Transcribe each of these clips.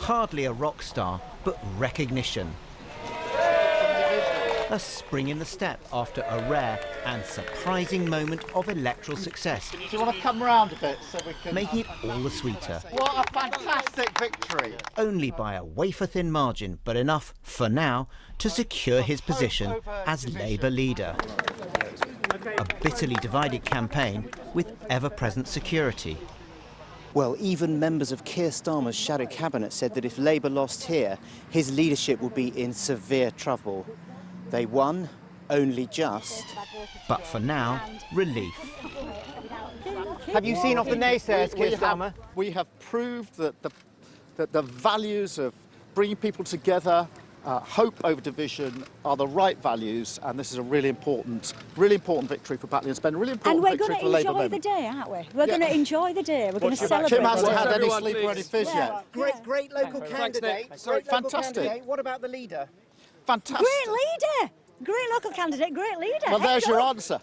Hardly a rock star, but recognition. A spring in the step after a rare and surprising moment of electoral success. Do you want to come round a bit so we can... Making it all the sweeter. What a fantastic victory! Only by a wafer-thin margin, but enough, for now, to secure his position as Labour leader. A bitterly divided campaign with ever-present security. Well, even members of Keir Starmer's shadow cabinet said that if Labour lost here, his leadership would be in severe trouble. They won, only just. But for now, relief. Have you seen off the naysayers, Keir Starmer? We have proved that the values of bringing people together, hope over division, are the right values, and this is a really important victory for Batley and Spen. Really important victory for the Labour And we're going movement. to enjoy the day, aren't we? We're going to enjoy the day. We're going to celebrate. Kim hasn't had any sleep or any fizz yet. Great local candidate. Fantastic. What about the leader? Fantastic. Great leader. Great local candidate, great leader. Well, there's your answer.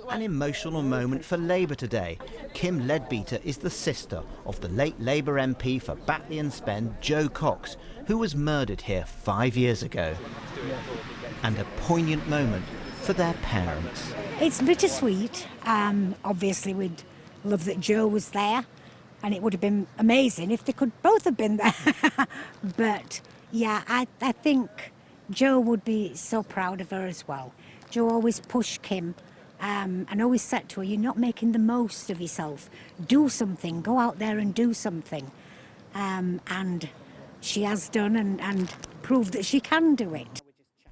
An emotional moment for Labour today. Kim Leadbeater is the sister of the late Labour MP for Batley and Spen, Jo Cox, who was murdered here 5 years ago. And a poignant moment for their parents. It's bittersweet. Obviously, we'd love that Jo was there, and it would have been amazing if they could both have been there. But yeah, I think Jo would be so proud of her as well. Jo always pushed Kim and always said to her, you're not making the most of yourself. Do something, go out there and do something. And she has done and proved that she can do it.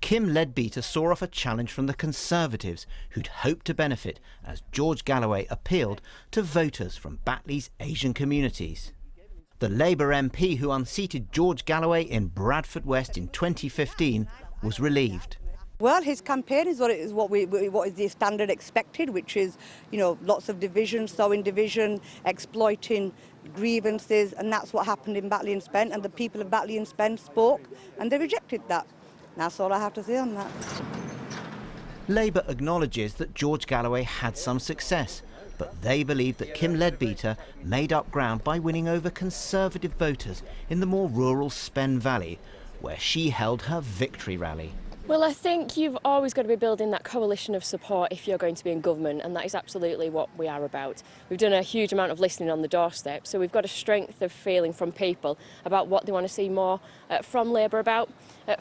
Kim Leadbeater saw off a challenge from the Conservatives, who'd hoped to benefit as George Galloway appealed to voters from Batley's Asian communities. The Labour MP who unseated George Galloway in Bradford West in 2015 was relieved. Well, his campaign is what is the standard expected, which is, you know, lots of division, sowing division, exploiting grievances, and that's what happened in Batley and Spen, and the people of Batley and Spen spoke, and they rejected that. That's all I have to say on that. Labour acknowledges that George Galloway had some success, but they believe that Kim Leadbeater made up ground by winning over Conservative voters in the more rural Spen Valley, where she held her victory rally. Well, I think you've always got to be building that coalition of support if you're going to be in government, and that is absolutely what we are about. We've done a huge amount of listening on the doorstep, so we've got a strength of feeling from people about what they want to see more from Labour about.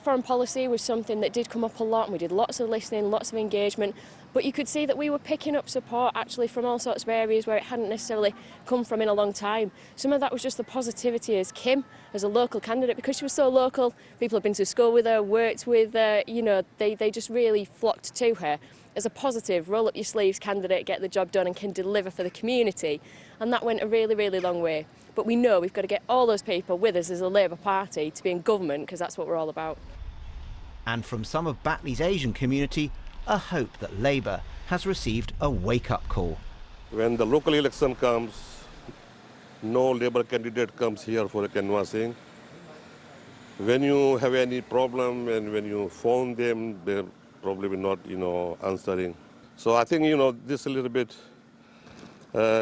Foreign policy was something that did come up a lot, and we did lots of listening, lots of engagement, but you could see that we were picking up support actually from all sorts of areas where it hadn't necessarily come from in a long time. Some of that was just the positivity as Kim, as a local candidate, because she was so local. People have been to school with her, worked with her, you know, they just really flocked to her as a positive, roll up your sleeves candidate, get the job done and can deliver for the community. And that went a really, really long way. But we know we've got to get all those people with us as a Labour Party to be in government, because that's what we're all about. And from some of Batley's Asian community, a hope that Labour has received a wake-up call. When the local election comes, no Labour candidate comes here for a canvassing. When you have any problem and when you phone them, they're probably not, answering. So I think, this is a little bit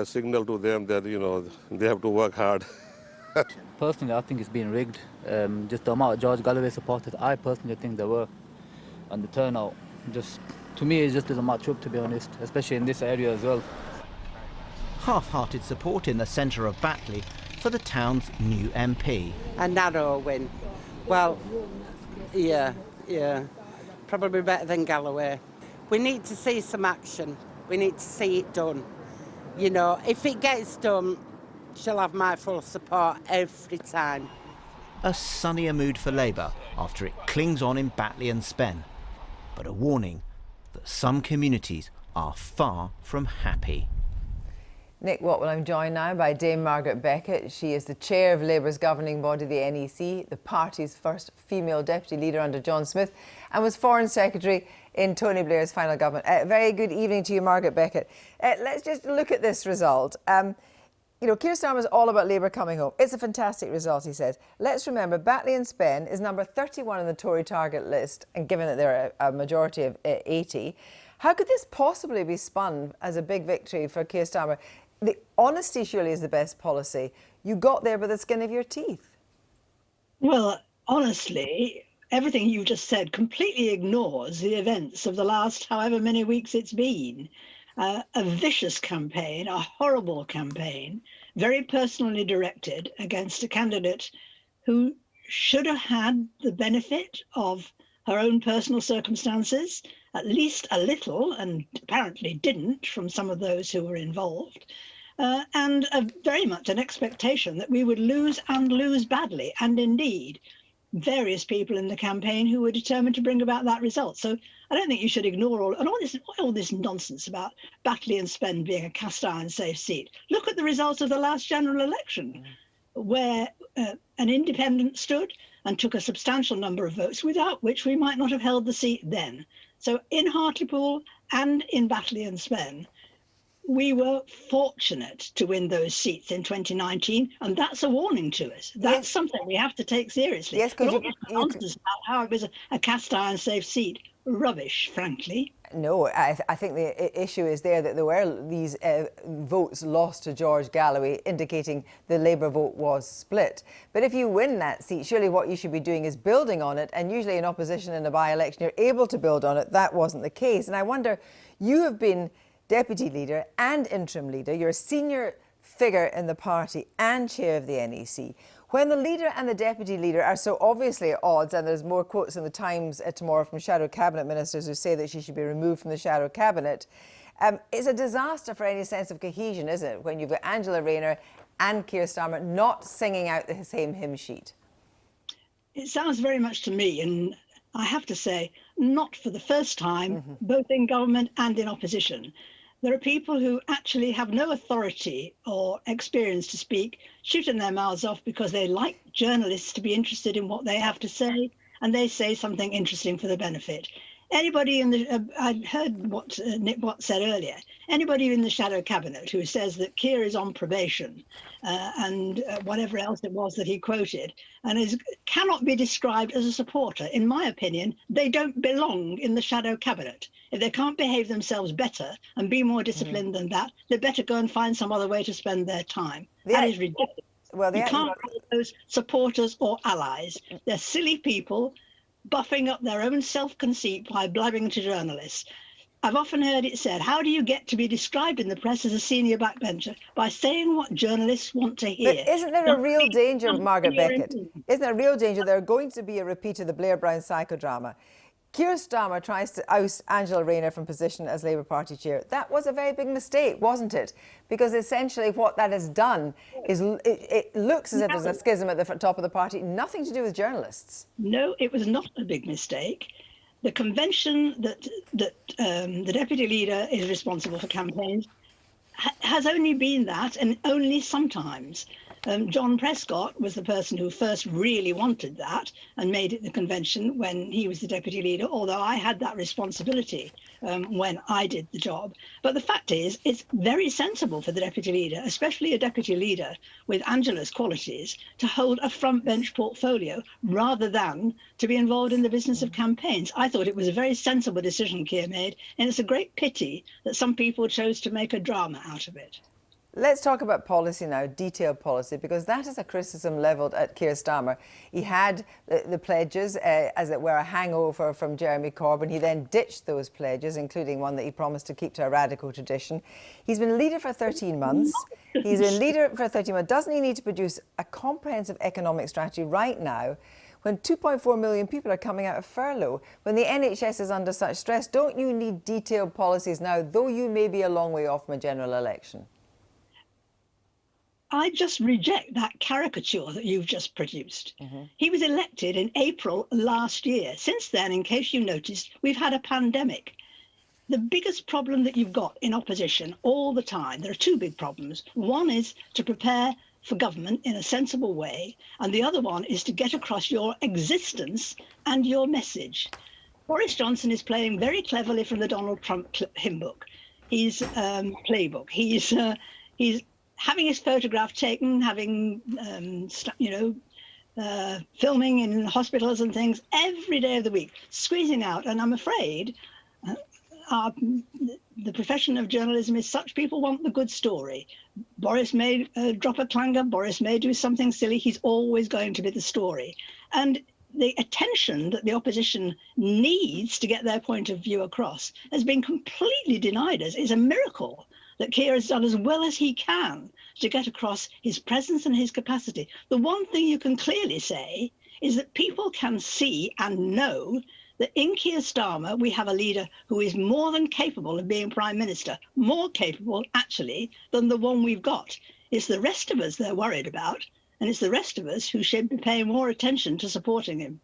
signal to them that, they have to work hard. Personally, I think it's been rigged. Just the amount of George Galloway supporters, I personally think there were, and the turnout, to me, it just doesn't match up, to be honest, especially in this area as well. Half-hearted support in the centre of Batley for the town's new MP. A narrow win. Well, yeah, probably better than Galloway. We need to see some action. We need to see it done. If it gets done, she'll have my full support every time. A sunnier mood for Labour after it clings on in Batley and Spen, but a warning that some communities are far from happy. Nick Watwell, I'm joined now by Dame Margaret Beckett. She is the chair of Labour's governing body, the NEC, the party's first female deputy leader under John Smith, and was Foreign Secretary in Tony Blair's final government. Very good evening to you, Margaret Beckett. Let's just look at this result. Keir Starmer is all about Labour coming home. It's a fantastic result, he says. Let's remember, Batley and Spen is number 31 on the Tory target list, and given that they're a majority of 80, how could this possibly be spun as a big victory for Keir Starmer? The honesty surely is the best policy. You got there by the skin of your teeth. Well, honestly, everything you just said completely ignores the events of the last however many weeks it's been. A vicious campaign, a horrible campaign, very personally directed against a candidate who should have had the benefit of her own personal circumstances, at least a little, and apparently didn't from some of those who were involved, and very much an expectation that we would lose and lose badly, and indeed various people in the campaign who were determined to bring about that result. So I don't think you should ignore all this nonsense about Batley and Spen being a cast iron safe seat. Look at the result of the last general election, where an independent stood and took a substantial number of votes, without which we might not have held the seat then. So in Hartlepool and in Batley and Spen, we were fortunate to win those seats in 2019, and that's a warning to us. That's something we have to take seriously. Yes, because nonsense about how it was a cast iron safe seat, rubbish, frankly. No, I think the issue is there that there were these votes lost to George Galloway, indicating the Labour vote was split. But if you win that seat, surely what you should be doing is building on it. And usually in opposition in a by-election, you're able to build on it. That wasn't the case. And I wonder, you have been Deputy Leader and Interim Leader. You're a senior figure in the party and Chair of the NEC. When the Leader and the Deputy Leader are so obviously at odds, and there's more quotes in the Times tomorrow from Shadow Cabinet Ministers who say that she should be removed from the Shadow Cabinet, it's a disaster for any sense of cohesion, isn't it, when you've got Angela Rayner and Keir Starmer not singing out the same hymn sheet? It sounds very much to me, and I have to say, not for the first time, both in government and in opposition. There are people who actually have no authority or experience to speak, shooting their mouths off because they like journalists to be interested in what they have to say, and they say something interesting for the benefit. Anybody in the, I heard what Nick Watt said earlier, anybody in the Shadow Cabinet who says that Keir is on probation and whatever else it was that he quoted, and cannot be described as a supporter, in my opinion, they don't belong in the Shadow Cabinet. If they can't behave themselves better and be more disciplined than that, they better go and find some other way to spend their time. That is ridiculous. Well, you can't call those supporters or allies. They're silly people buffing up their own self-conceit by blabbing to journalists. I've often heard it said, how do you get to be described in the press as a senior backbencher? By saying what journalists want to hear. But isn't there a real danger, Margaret Beckett? Isn't there a real danger there going to be a repeat of the Blair Brown psychodrama? Keir Starmer tries to oust Angela Rayner from position as Labour Party chair. That was a very big mistake, wasn't it? Because essentially what that has done is it looks as if there's a schism at the top of the party, nothing to do with journalists. No, it was not a big mistake. The convention that the Deputy Leader is responsible for campaigns has only been that, and only sometimes. John Prescott was the person who first really wanted that and made it the convention when he was the Deputy Leader, although I had that responsibility when I did the job. But the fact is, it's very sensible for the Deputy Leader, especially a Deputy Leader with Angela's qualities, to hold a front bench portfolio rather than to be involved in the business of campaigns. I thought it was a very sensible decision Keir made, and it's a great pity that some people chose to make a drama out of it. Let's talk about policy now, detailed policy, because that is a criticism levelled at Keir Starmer. He had the pledges, as it were, a hangover from Jeremy Corbyn. He then ditched those pledges, including one that he promised to keep to a radical tradition. He's been leader for 13 months. He's been leader for 13 months. Doesn't he need to produce a comprehensive economic strategy right now, when 2.4 million people are coming out of furlough, when the NHS is under such stress? Don't you need detailed policies now, though you may be a long way off from a general election? I just reject that caricature that you've just produced. He was elected in April last year. Since then, in case you noticed, we've had a pandemic. The biggest problem that you've got in opposition all the time, there are two big problems. One is to prepare for government in a sensible way, and the other one is to get across your existence and your message. Boris Johnson is playing very cleverly from the Donald Trump hymn book. He's playbook. He's having his photograph taken, having, filming in hospitals and things every day of the week, squeezing out. And I'm afraid, the profession of journalism is such. People want the good story. Boris may drop a clanger, Boris may do something silly, he's always going to be the story. And the attention that the opposition needs to get their point of view across has been completely denied us. It's a miracle that Keir has done as well as he can to get across his presence and his capacity. The one thing you can clearly say is that people can see and know that in Keir Starmer, we have a leader who is more than capable of being Prime Minister, more capable, actually, than the one we've got. It's the rest of us they're worried about, and it's the rest of us who should be paying more attention to supporting him.